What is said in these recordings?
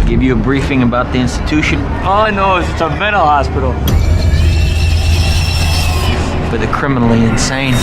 Give you a briefing about the institution? All I know is it's a mental hospital. For the criminally insane.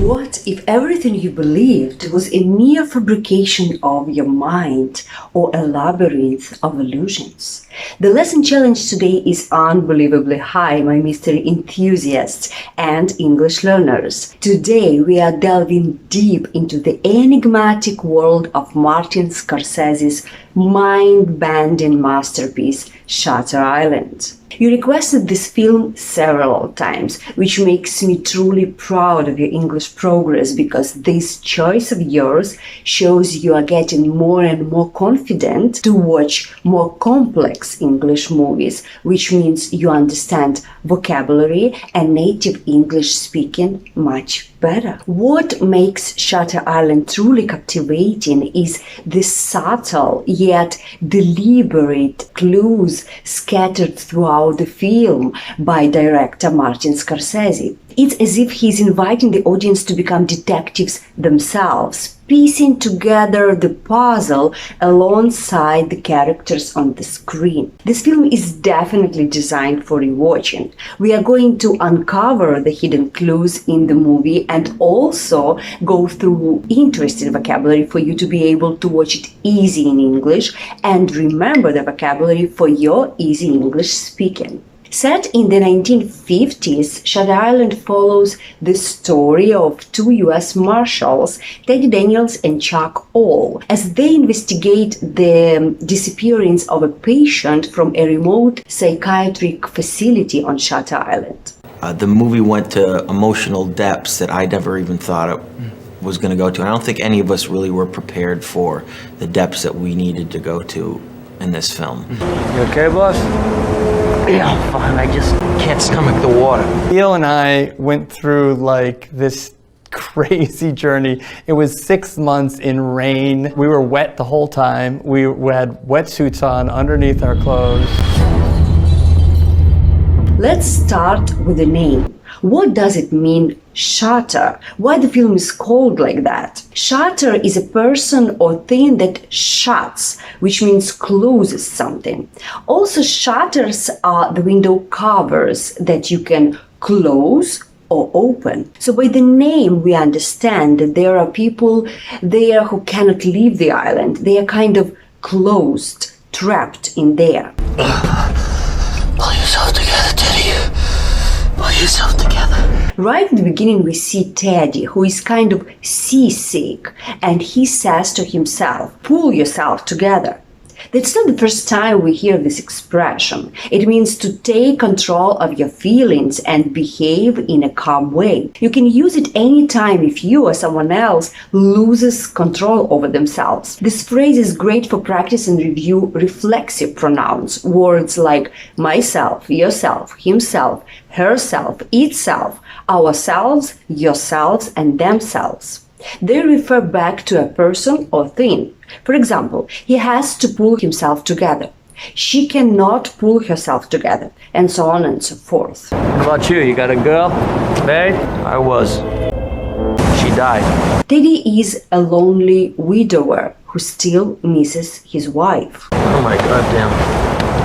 What if everything you believed was a mere fabrication of your mind or a labyrinth of illusions? The lesson challenge today is unbelievably high, my mystery enthusiasts and English learners. Today we are delving deep into the enigmatic world of Martin Scorsese's mind-bending masterpiece, Shutter Island. You requested this film several times, which makes me truly proud of your English progress, because this choice of yours shows you are getting more and more confident to watch more complex English movies, which means you understand vocabulary and native English speaking much better. What makes Shutter Island truly captivating is the subtle yet deliberate clues scattered throughout the film by director Martin Scorsese. It's as if he's inviting the audience to become detectives themselves, piecing together the puzzle alongside the characters on the screen. This film is definitely designed for rewatching. We are going to uncover the hidden clues in the movie and also go through interesting vocabulary for you to be able to watch it easy in English and remember the vocabulary for your easy English speaking. Set in the 1950s, Shutter Island follows the story of two U.S. Marshals, Teddy Daniels and Chuck All, as they investigate the disappearance of a patient from a remote psychiatric facility on Shutter Island. The movie went to emotional depths that I never even thought it was going to go to. And I don't think any of us really were prepared for the depths that we needed to go to in this film. You okay, boss? Yeah, I'm fine. I just can't stomach the water. Neil and I went through like this crazy journey. It was 6 months in rain. We were wet the whole time. We had wetsuits on underneath our clothes. Let's start with the name. What does it mean, shutter? Why the film is called like that? Shutter is a person or thing that shuts, which means closes something. Also, shutters are the window covers that you can close or open. So by the name we understand that there are people there who cannot leave the island. They are kind of closed, trapped in there. Pull yourself together, Teddy. Pull yourself together. Right at the beginning we see Teddy, who is kind of seasick, and he says to himself, pull yourself together. That's not the first time we hear this expression. It means to take control of your feelings and behave in a calm way. You can use it anytime if you or someone else loses control over themselves. This phrase is great for practice and review reflexive pronouns. Words like myself, yourself, himself, herself, itself, ourselves, yourselves, and themselves. They refer back to a person or thing. For example, he has to pull himself together. She cannot pull herself together, and so on and so forth. What about you? You got a girl? Babe? I was. She died. Teddy is a lonely widower who still misses his wife. Oh my goddamn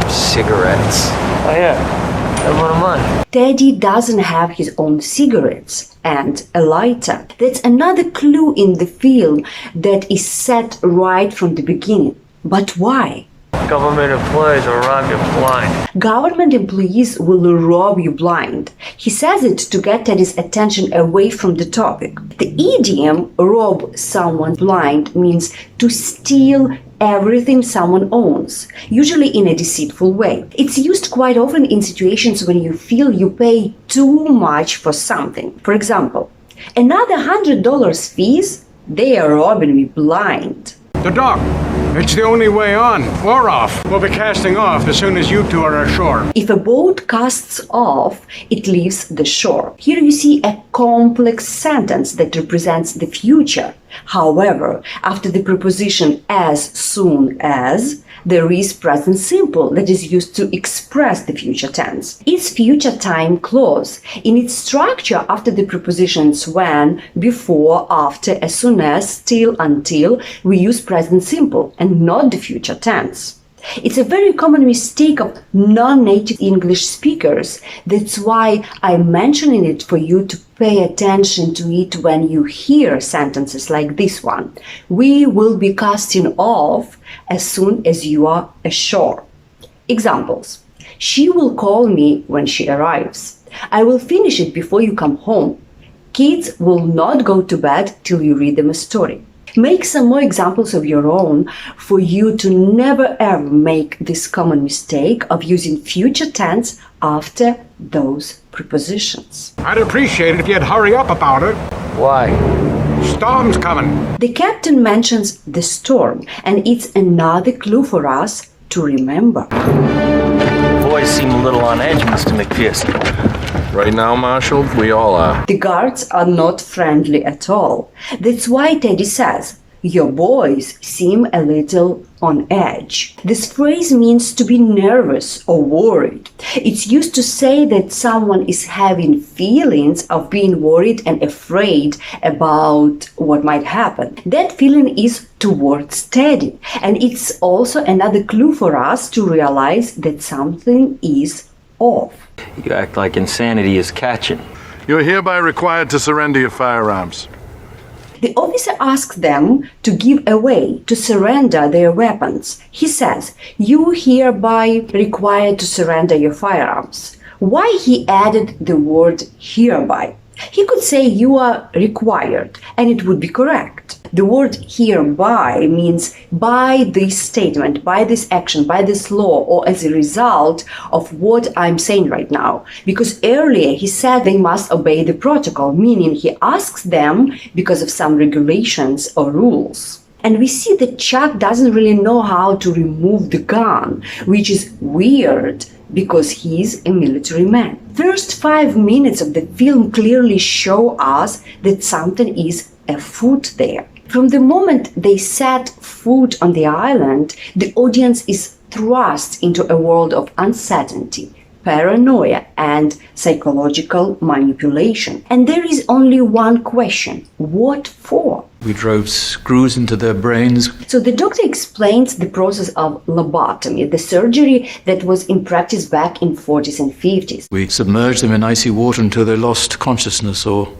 cigarettes. Oh yeah. Have one of mine. Teddy doesn't have his own cigarettes and a lighter. That's another clue in the film that is set right from the beginning. But why? Government employees will rob you blind. Government employees will rob you blind. He says it to get Teddy's attention away from the topic. The idiom rob someone blind means to steal everything someone owns, usually in a deceitful way. It's used quite often in situations when you feel you pay too much for something. For example, another $100 fees? They are robbing me blind. The dock. It's the only way on or off. We'll be casting off as soon as you two are ashore. If a boat casts off, it leaves the shore. Here you see a complex sentence that represents the future. However, after the preposition as soon as, there is present simple that is used to express the future tense. It's future time clause. In its structure, after the prepositions when, before, after, as soon as, still, until, we use present simple and not the future tense. It's a very common mistake of non-native English speakers. That's why I'm mentioning it for you to pay attention to it when you hear sentences like this one. We will be casting off as soon as you are ashore. Examples. She will call me when she arrives. I will finish it before you come home. Kids will not go to bed till you read them a story. Make some more examples of your own for you to never ever make this common mistake of using future tense after those prepositions. I'd appreciate it if you'd hurry up about it. Why? Storm's coming. The captain mentions the storm, and it's another clue for us to remember. Boys seem a little on edge, Mr. McPherson. Right now, Marshal, we all are. The guards are not friendly at all. That's why Teddy says, your boys seem a little on edge. This phrase means to be nervous or worried. It's used to say that someone is having feelings of being worried and afraid about what might happen. That feeling is towards Teddy. And it's also another clue for us to realize that something is off. You act like insanity is catching. You're hereby required to surrender your firearms. The officer asks them to give away, to surrender their weapons. He says, you hereby required to surrender your firearms. Why he added the word hereby? He could say you are required, and it would be correct. The word hereby means by this statement, by this action, by this law, or as a result of what I'm saying right now. Because earlier he said they must obey the protocol, meaning he asks them because of some regulations or rules. And we see that Chuck doesn't really know how to remove the gun, which is weird because he's a military man. First 5 minutes of the film clearly show us that something is afoot there. From the moment they set foot on the island, the audience is thrust into a world of uncertainty, paranoia, and psychological manipulation. And there is only one question: what for? We drove screws into their brains. So the doctor explains the process of lobotomy, the surgery that was in practice back in 40s and 50s. We submerged them in icy water until they lost consciousness or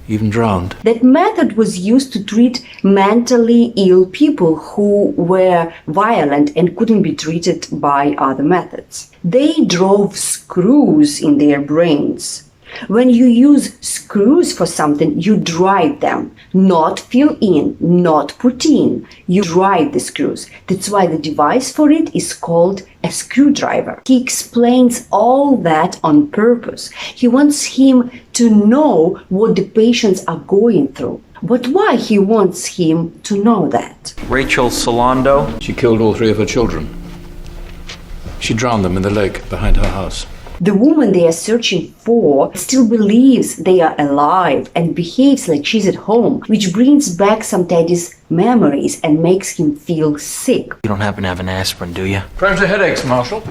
even drowned. That method was used to treat mentally ill people who were violent and couldn't be treated by other methods. They drove screws in their brains. When you use screws for something, you drive them, not fill in, not put in. You drive the screws. That's why the device for it is called a screwdriver. He explains all that on purpose. He wants him to know what the patients are going through. But why he wants him to know that? Rachel Solando. She killed all 3 of her children. She drowned them in the lake behind her house. The woman they are searching for still believes they are alive and behaves like she's at home, which brings back some Teddy's memories and makes him feel sick. You don't happen to have an aspirin, do you? Prone to headaches, Marshal.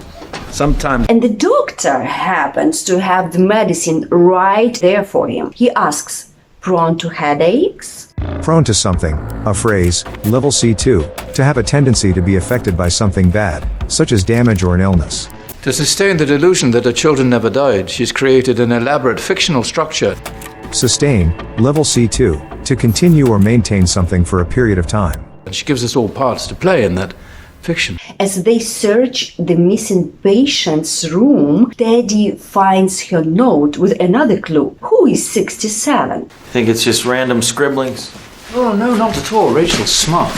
Sometimes. And the doctor happens to have the medicine right there for him. He asks, prone to headaches? Prone to something, a phrase, level C2, to have a tendency to be affected by something bad, such as damage or an illness. To sustain the delusion that her children never died, she's created an elaborate fictional structure. Sustain, level C2, to continue or maintain something for a period of time. And she gives us all parts to play in that fiction. As they search the missing patient's room, Teddy finds her note with another clue. Who is 67? Think it's just random scribblings? Oh, no, not at all. Rachel's smart.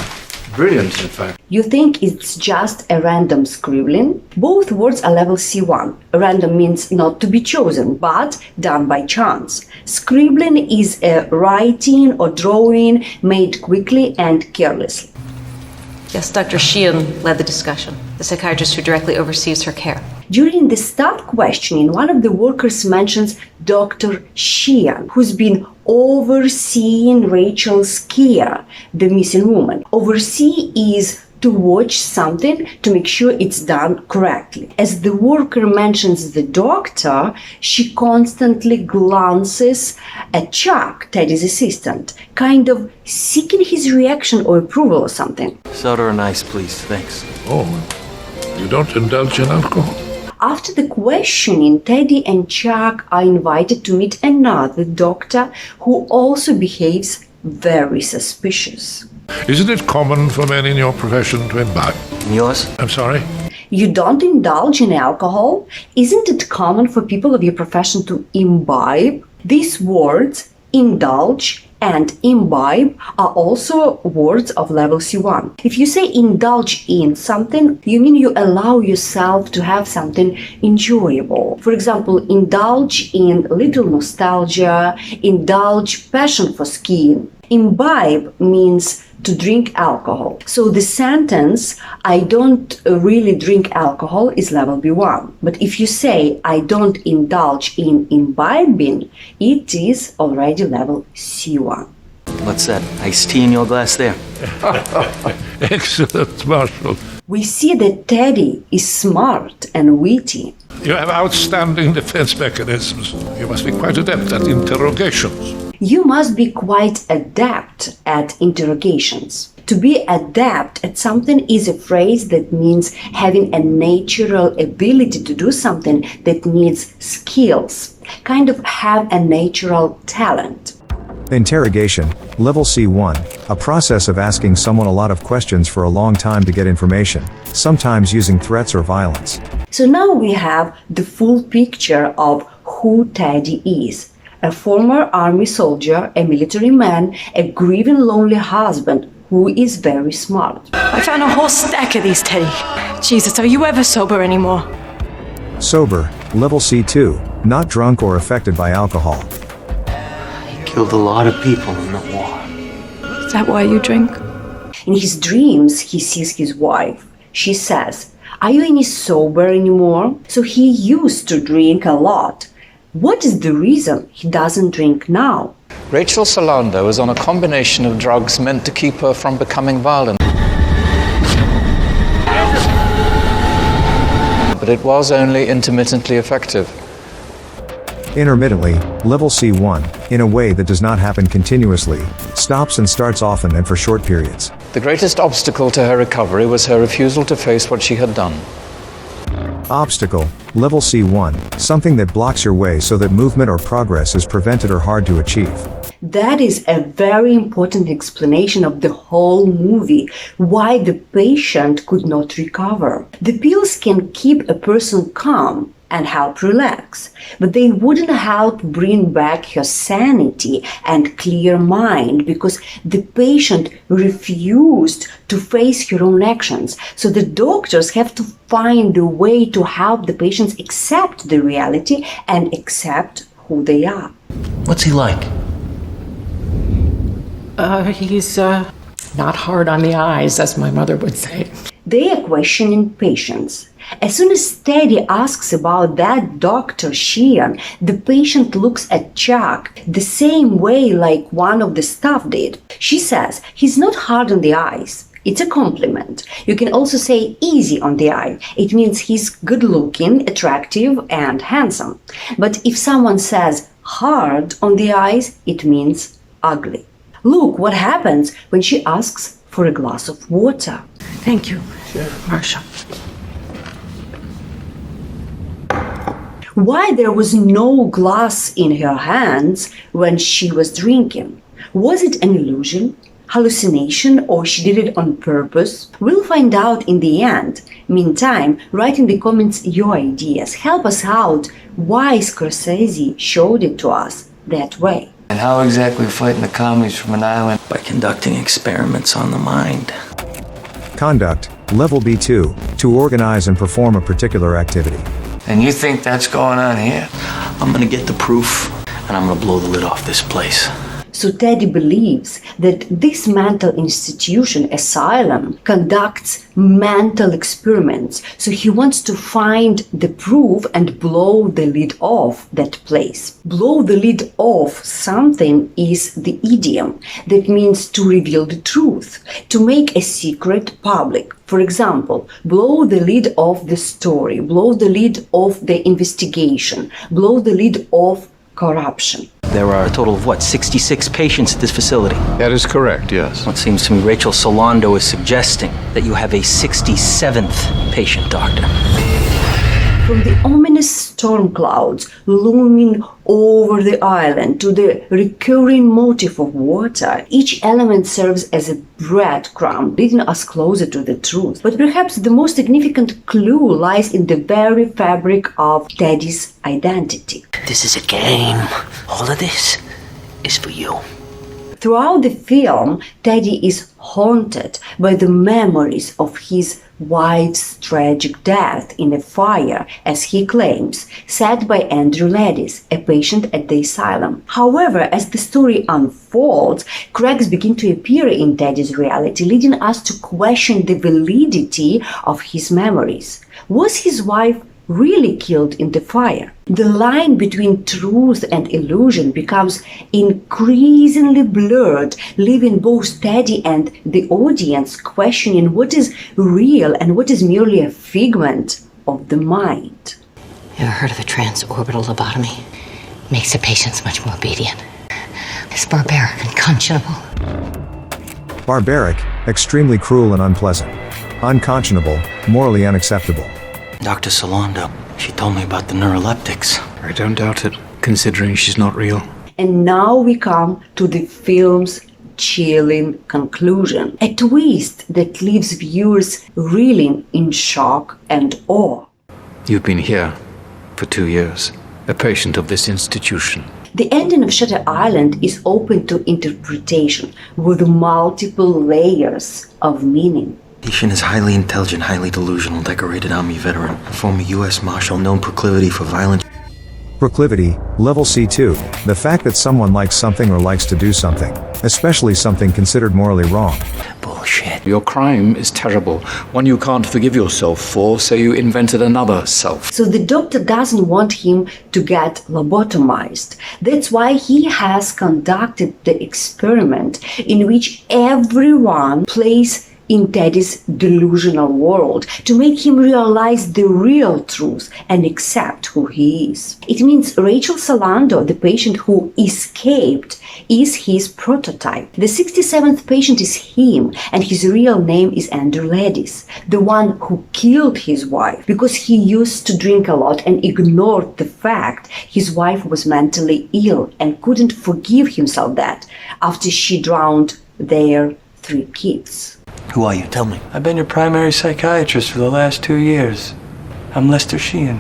Brilliant, in fact. You think it's just a random scribbling? Both words are level C1. Random means not to be chosen, but done by chance. Scribbling is a writing or drawing made quickly and carelessly. Yes, Dr. Sheehan led the discussion, the psychiatrist who directly oversees her care. During the staff questioning, one of the workers mentions Dr. Sheehan, who's been overseeing Rachel's care, the missing woman. Oversee is to watch something to make sure it's done correctly. As the worker mentions the doctor, she constantly glances at Chuck, Teddy's assistant, kind of seeking his reaction or approval or something. Soda and ice, please. Thanks. Oh, you don't indulge in alcohol? After the questioning, Teddy and Chuck are invited to meet another doctor who also behaves very suspicious. Isn't it common for men in your profession to imbibe? And yours? I'm sorry? You don't indulge in alcohol? Isn't it common for people of your profession to imbibe? These words, indulge and imbibe, are also words of level C1. If you say indulge in something, you mean you allow yourself to have something enjoyable. For example, indulge in little nostalgia, indulge passion for skiing. Imbibe means to drink alcohol. So the sentence, I don't really drink alcohol, is level B1. But if you say, I don't indulge in imbibing, it is already level C1. What's that? Iced tea in your glass there? Excellent, Marshal. We see that Teddy is smart and witty. You have outstanding defense mechanisms. You must be quite adept at interrogations. You must be quite adept at interrogations. To be adept at something is a phrase that means having a natural ability to do something that needs skills, kind of have a natural talent. Interrogation, level C1, a process of asking someone a lot of questions for a long time to get information, sometimes using threats or violence. So now we have the full picture of who Teddy is. A former army soldier, a military man, a grieving lonely husband who is very smart. I found a whole stack of these, Teddy. Jesus, are you ever sober anymore? Sober, level C2, not drunk or affected by alcohol. Killed a lot of people in the war. Is that why you drink? In his dreams, he sees his wife. She says, "Are you any sober anymore?" So he used to drink a lot. What is the reason he doesn't drink now? Rachel Solando was on a combination of drugs meant to keep her from becoming violent. But it was only intermittently effective. Intermittently, level C1, in a way that does not happen continuously, stops and starts often and for short periods. The greatest obstacle to her recovery was her refusal to face what she had done. Obstacle, level C1, something that blocks your way so that movement or progress is prevented or hard to achieve. That is a very important explanation of the whole movie, why the patient could not recover. The pills can keep a person calm and help relax, but they wouldn't help bring back her sanity and clear mind because the patient refused to face her own actions. So the doctors have to find a way to help the patients accept the reality and accept who they are. What's he like? He's not hard on the eyes, as my mother would say. They are questioning patients. As soon as Teddy asks about that Dr. Sheehan, the patient looks at Chuck the same way like one of the staff did. She says he's not hard on the eyes. It's a compliment. You can also say easy on the eye. It means he's good looking, attractive, and handsome. But if someone says hard on the eyes, it means ugly. Look what happens when she asks for a glass of water. Thank you, Marshal. Why there was no glass in her hands when she was drinking? Was it an illusion, hallucination, or she did it on purpose? We'll find out in the end. Meantime, write in the comments your ideas. Help us out why Scorsese showed it to us that way. And how exactly fighting the commies from an island? By conducting experiments on the mind. Conduct, level B2, to organize and perform a particular activity. And you think that's going on here? I'm gonna get the proof, and I'm gonna blow the lid off this place. So Teddy believes that this mental institution, asylum, conducts mental experiments. So he wants to find the proof and blow the lid off that place. Blow the lid off something is the idiom that means to reveal the truth, to make a secret public. For example, blow the lid off the story, blow the lid off the investigation, blow the lid off corruption. There are a total of, 66 patients at this facility? That is correct, yes. Well, it seems to me Rachel Solando is suggesting that you have a 67th patient, Doctor. From the ominous storm clouds looming over the island to the recurring motif of water, each element serves as a breadcrumb, leading us closer to the truth. But perhaps the most significant clue lies in the very fabric of Teddy's identity. This is a game. All of this is for you. Throughout the film, Teddy is haunted by the memories of his wife's tragic death in a fire, as he claims, set by Andrew Ladis, a patient at the asylum. However, as the story unfolds, cracks begin to appear in Teddy's reality, leading us to question the validity of his memories. Was his wife really killed in the fire? The line between truth and illusion becomes increasingly blurred, leaving both Teddy and the audience questioning what is real and what is merely a figment of the mind. Ever heard of a transorbital lobotomy? Makes the patients much more obedient. It's barbaric, unconscionable. Barbaric, extremely cruel and unpleasant. Unconscionable, morally unacceptable. Dr. Solando, she told me about the neuroleptics. I don't doubt it, considering she's not real. And now we come to the film's chilling conclusion, a twist that leaves viewers reeling in shock and awe. You've been here for 2 years, a patient of this institution. The ending of Shutter Island is open to interpretation with multiple layers of meaning. Patient is highly intelligent, highly delusional, decorated Army veteran, a former U.S. Marshal, known proclivity for violence. Proclivity, level C2, the fact that someone likes something or likes to do something, especially something considered morally wrong. Bullshit. Your crime is terrible, one you can't forgive yourself for, so you invented another self. So the doctor doesn't want him to get lobotomized. That's why he has conducted the experiment in which everyone plays in Teddy's delusional world to make him realize the real truth and accept who he is. It means Rachel Solando, the patient who escaped, is his prototype. The 67th patient is him, and his real name is Andrew Ladis, the one who killed his wife because he used to drink a lot and ignored the fact his wife was mentally ill and couldn't forgive himself that after she drowned their 3 kids. Who are you? Tell me. I've been your primary psychiatrist for the last 2 years. I'm Lester Sheehan.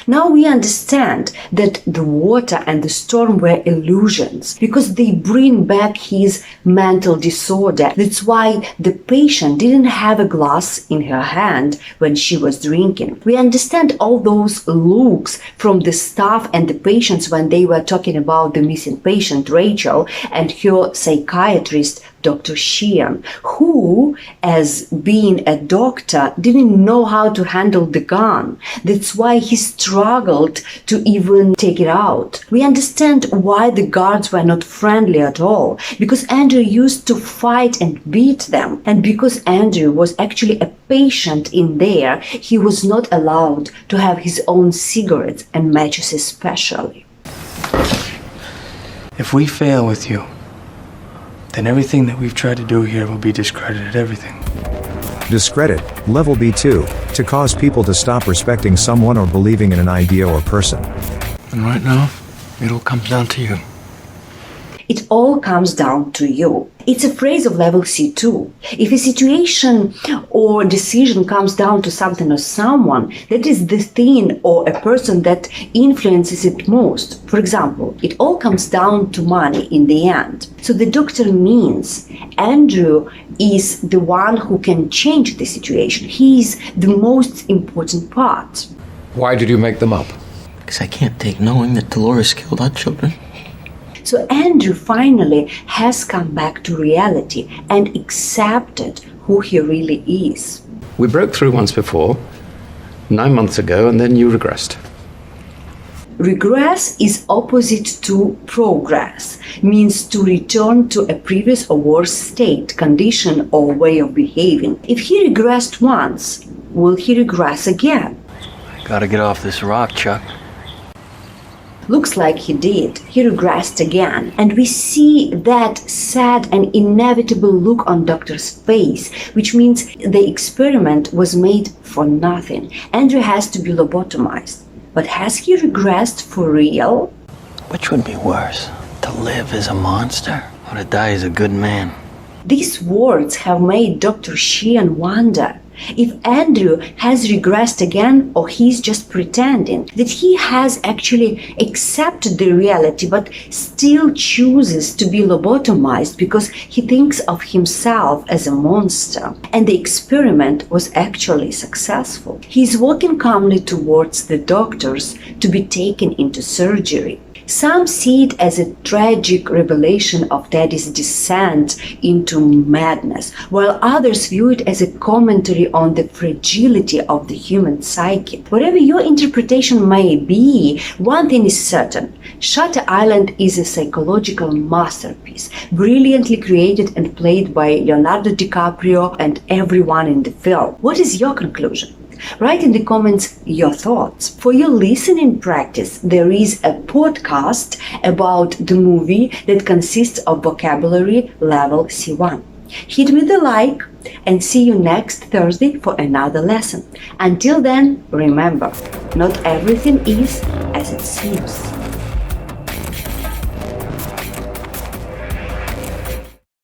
Now we understand that the water and the storm were illusions because they bring back his mental disorder. That's why the patient didn't have a glass in her hand when she was drinking. We understand all those looks from the staff and the patients when they were talking about the missing patient, Rachel, and her psychiatrist, Dr. Sheehan, who, as being a doctor, didn't know how to handle the gun. That's why he struggled to even take it out. We understand why the guards were not friendly at all, because Andrew used to fight and beat them. And because Andrew was actually a patient in there, he was not allowed to have his own cigarettes and matches especially. If we fail with you, then everything that we've tried to do here will be discredited, everything. Discredit, level B2, to cause people to stop respecting someone or believing in an idea or person. And right now, it all comes down to you. It all comes down to you. It's a phrase of level C2. If a situation or decision comes down to something or someone, that is the thing or a person that influences it most. For example, it all comes down to money in the end. So the doctor means Andrew is the one who can change the situation. He is the most important part. Why did you make them up? Because I can't take knowing that Dolores killed our children. So Andrew finally has come back to reality and accepted who he really is. We broke through once before, 9 months ago, and then you regressed. Regress is opposite to progress, means to return to a previous or worse state, condition, or way of behaving. If he regressed once, will he regress again? Gotta get off this rock, Chuck. Looks like he did. He regressed again. And we see that sad and inevitable look on Doctor's face, which means the experiment was made for nothing. Andrew has to be lobotomized. But has he regressed for real? Which would be worse, to live as a monster or to die as a good man? These words have made Dr. Sheehan wonder if Andrew has regressed again or he's just pretending, that he has actually accepted the reality but still chooses to be lobotomized because he thinks of himself as a monster. And the experiment was actually successful. He's walking calmly towards the doctors to be taken into surgery. Some see it as a tragic revelation of Teddy's descent into madness, while others view it as a commentary on the fragility of the human psyche. Whatever your interpretation may be, one thing is certain: Shutter Island is a psychological masterpiece, brilliantly created and played by Leonardo DiCaprio and everyone in the film. What is your conclusion? Write in the comments your thoughts. For your listening practice, there is a podcast about the movie that consists of vocabulary level C1. Hit me the like and see you next Thursday for another lesson. Until then, remember, not everything is as it seems.